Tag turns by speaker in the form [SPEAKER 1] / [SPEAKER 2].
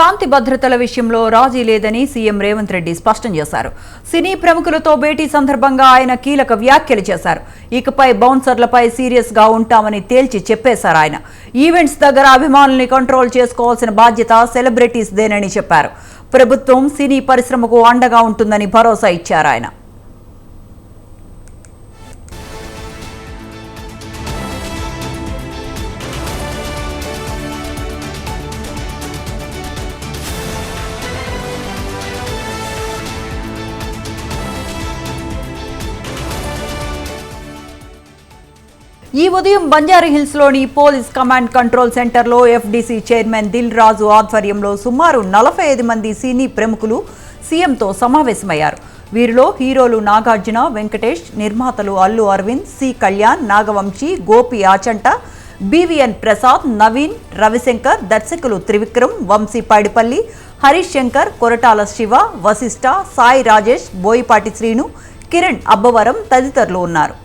[SPEAKER 1] శాంతి భద్రతల విషయంలో రాజీ లేదని సీఎం రేవంత్ రెడ్డి స్పష్టం చేశారు. సినీ ప్రముఖులతో భేటీ సందర్భంగా ఆయన కీలక వ్యాఖ్యలు చేశారు. ఇకపై బౌన్సర్లపై సీరియస్ గా ఉంటామని తేల్చి చెప్పేశారు. ఆయన ఈవెంట్స్ దగ్గర అభిమానుల్ని కంట్రోల్ చేసుకోవాల్సిన బాధ్యత సెలబ్రిటీస్ దేనని చెప్పారు. ప్రభుత్వం సినీ పరిశ్రమకు అండగా ఉంటుందని భరోసా ఇచ్చారు ఆయన. ఈ ఉదయం బంజారాహిల్స్ లోని పోలీస్ కమాండ్ కంట్రోల్ సెంటర్లో ఎఫ్డీసీ చైర్మన్ దిల్ రాజు ఆధ్వర్యంలో సుమారు 45 మంది సినీ ప్రముఖులు సీఎంతో సమావేశమయ్యారు. వీరిలో హీరోలు నాగార్జున, వెంకటేష్, నిర్మాతలు అల్లు అరవింద్, సి కళ్యాణ్, నాగవంశీ, గోపి ఆచంట, బివిఎన్ ప్రసాద్, నవీన్, రవిశంకర్, దర్శకులు త్రివిక్రమ్, వంశీ పైడిపల్లి, హరీష్ శంకర్, కొరటాల శివ, వశిష్ఠ, సాయి రాజేష్, బోయిపాటి శ్రీను, కిరణ్ అబ్బవరం తదితరులు ఉన్నారు.